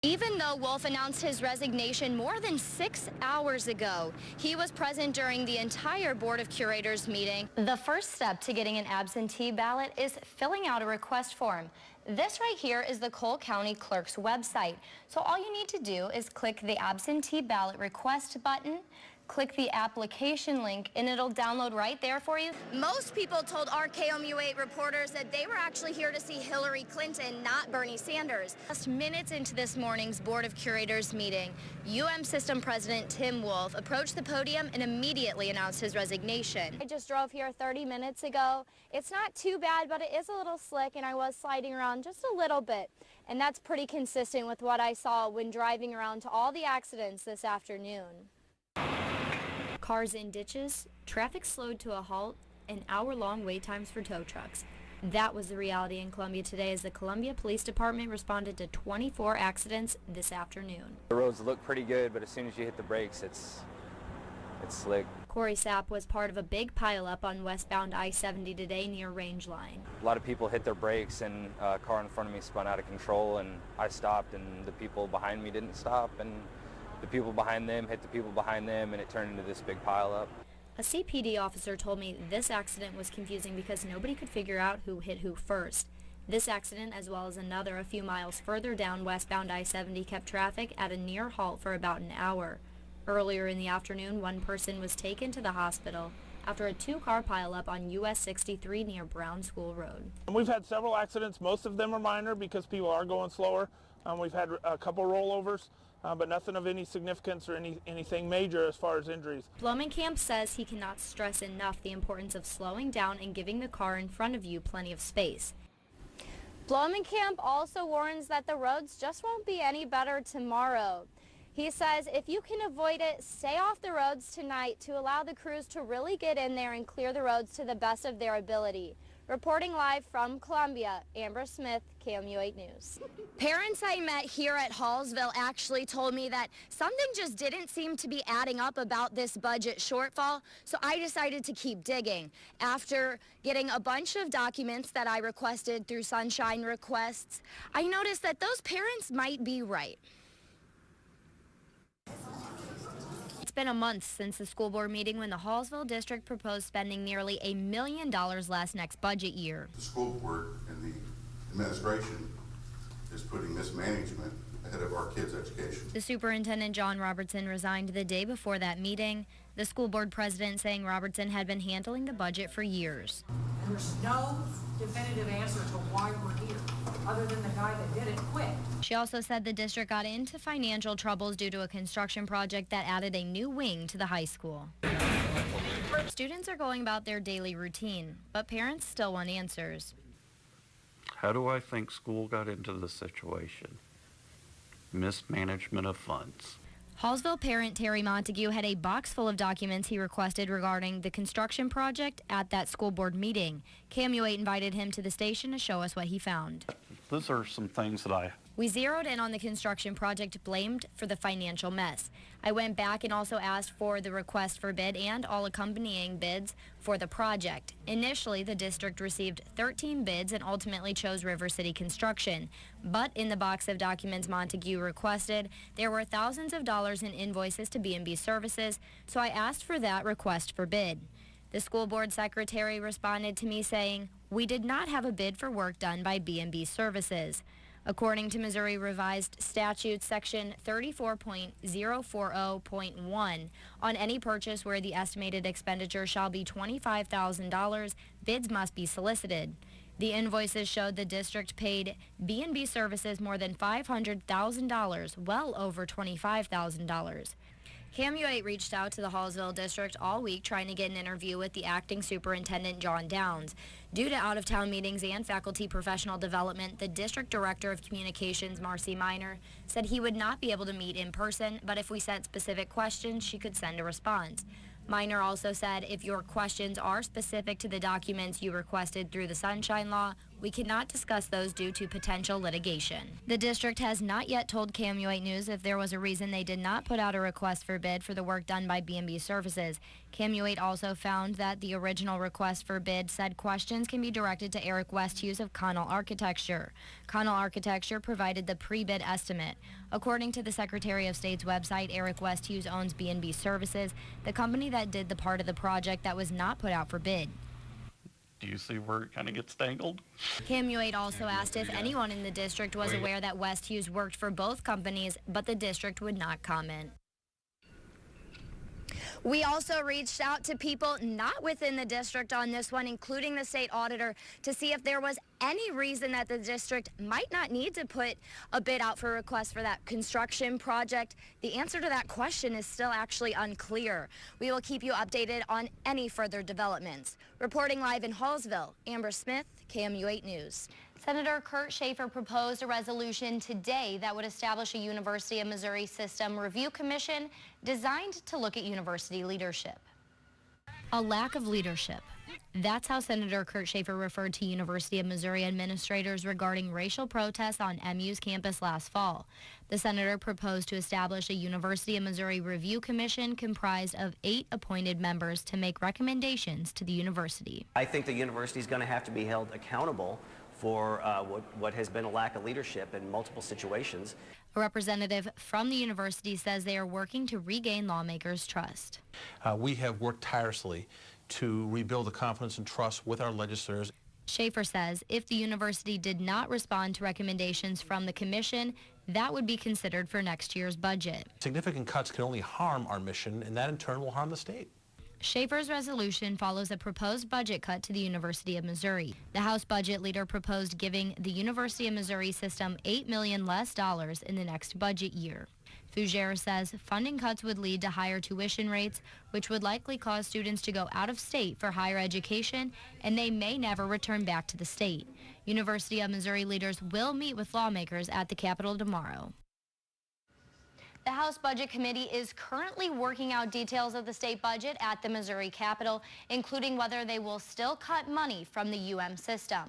Even though Wolf announced his resignation more than 6 hours ago, he was present during the entire Board of Curators meeting. The first step to getting an absentee ballot is filling out a request form. This right here is the Cole County Clerk's website. So all you need to do is click the absentee ballot request button, click the application link, and it'll download right there for you. Most people told our KOMU8 reporters that they were actually here to see Hillary Clinton, not Bernie Sanders. Just minutes into this morning's Board of Curators meeting, UM System President Tim Wolf approached the podium and immediately announced his resignation. I just drove here 30 minutes ago. It's not too bad, but it is a little slick, and I was sliding around just a little bit. And that's pretty consistent with what I saw when driving around to all the accidents this afternoon. Cars in ditches, traffic slowed to a halt, and hour-long wait times for tow trucks. That was the reality in Columbia today as the Columbia Police Department responded to 24 accidents this afternoon. The roads look pretty good, but as soon as you hit the brakes, it's slick. Corey Sapp was part of a big pileup on westbound I-70 today near Range Line. A lot of people hit their brakes and a car in front of me spun out of control, and I stopped and the people behind me didn't stop, and the people behind them hit the people behind them, and it turned into this big pileup. A CPD officer told me this accident was confusing because nobody could figure out who hit who first. This accident, as well as another a few miles further down westbound I-70, kept traffic at a near halt for about an hour. Earlier in the afternoon, one person was taken to the hospital after a two-car pileup on US 63 near Brown School Road. We've had several accidents. Most of them are minor because people are going slower. We've had a couple rollovers. But nothing of any significance or anything major as far as injuries. Blomenkamp says he cannot stress enough the importance of slowing down and giving the car in front of you plenty of space. Blomenkamp also warns that the roads just won't be any better tomorrow. He says if you can avoid it, stay off the roads tonight to allow the crews to really get in there and clear the roads to the best of their ability. Reporting live from Columbia, Amber Smith, KOMU8 News. Parents I met here at Hallsville actually told me that something just didn't seem to be adding up about this budget shortfall, so I decided to keep digging. After getting a bunch of documents that I requested through Sunshine Requests, I noticed that those parents might be right. It's been a month since the school board meeting when the Hallsville district proposed spending nearly $1 million less next budget year. The school board and the administration is putting mismanagement ahead of our kids' education. The superintendent, John Robertson, resigned the day before that meeting. The school board president saying Robertson had been handling the budget for years. And there's no definitive answer to why we're here, other than the guy that did it quit. She also said the district got into financial troubles due to a construction project that added a new wing to the high school. Students are going about their daily routine, but parents still want answers. How do I think school got into this situation? Mismanagement of funds. Hallsville parent Terry Montague had a box full of documents he requested regarding the construction project at that school board meeting. KOMU8 invited him to the station to show us what he found. Those are some things that We zeroed in on the construction project blamed for the financial mess. I went back and also asked for the request for bid and all accompanying bids for the project. Initially, the district received 13 bids and ultimately chose River City Construction. But in the box of documents Montague requested, there were thousands of dollars in invoices to B&B Services, so I asked for that request for bid. The school board secretary responded to me saying, "We did not have a bid for work done by B&B Services." According to Missouri Revised Statute Section 34.040.1, on any purchase where the estimated expenditure shall be $25,000, bids must be solicited. The invoices showed the district paid B&B Services more than $500,000, well over $25,000. KOMU8 reached out to the Hallsville district all week trying to get an interview with the acting superintendent, John Downs. Due to out-of-town meetings and faculty professional development, the district director of communications, Marcy Miner, said he would not be able to meet in person, but if we sent specific questions, she could send a response. Miner also said if your questions are specific to the documents you requested through the Sunshine Law, We cannot discuss those due to potential litigation. The district has not yet told KMU8 News if there was a reason they did not put out a request for bid for the work done by B&B Services. KMU8 also found that the original request for bid said questions can be directed to Eric Westhughes of Connell Architecture. Connell Architecture provided the pre-bid estimate. According to the Secretary of State's website, Eric Westhughes owns B&B Services, the company that did the part of the project that was not put out for bid. Do you see where it kind of gets tangled? KMU8 also asked if anyone in the district was aware that Westhughes worked for both companies, but the district would not comment. We also reached out to people not within the district on this one, including the state auditor, to see if there was any reason that the district might not need to put a bid out for a request for that construction project. The answer to that question is still actually unclear. We will keep you updated on any further developments. Reporting live in Hallsville, Amber Smith, KMU8 News. Senator Kurt Schaefer proposed a resolution today that would establish a University of Missouri System Review Commission designed to look at university leadership. A lack of leadership. That's how Senator Kurt Schaefer referred to University of Missouri administrators regarding racial protests on MU's campus last fall. The senator proposed to establish a University of Missouri Review Commission comprised of 8 appointed members to make recommendations to the university. I think the university is going to have to be held accountable for what has been a lack of leadership in multiple situations. A representative from the university says they are working to regain lawmakers' trust. We have worked tirelessly to rebuild the confidence and trust with our legislators. Schaefer says if the university did not respond to recommendations from the commission, that would be considered for next year's budget. Significant cuts can only harm our mission, and that in turn will harm the state. Schaefer's resolution follows a proposed budget cut to the University of Missouri. The House budget leader proposed giving the University of Missouri system $8 million less in the next budget year. Fougere says funding cuts would lead to higher tuition rates, which would likely cause students to go out of state for higher education, and they may never return back to the state. University of Missouri leaders will meet with lawmakers at the Capitol tomorrow. The House Budget Committee is currently working out details of the state budget at the Missouri Capitol, including whether they will still cut money from the UM system.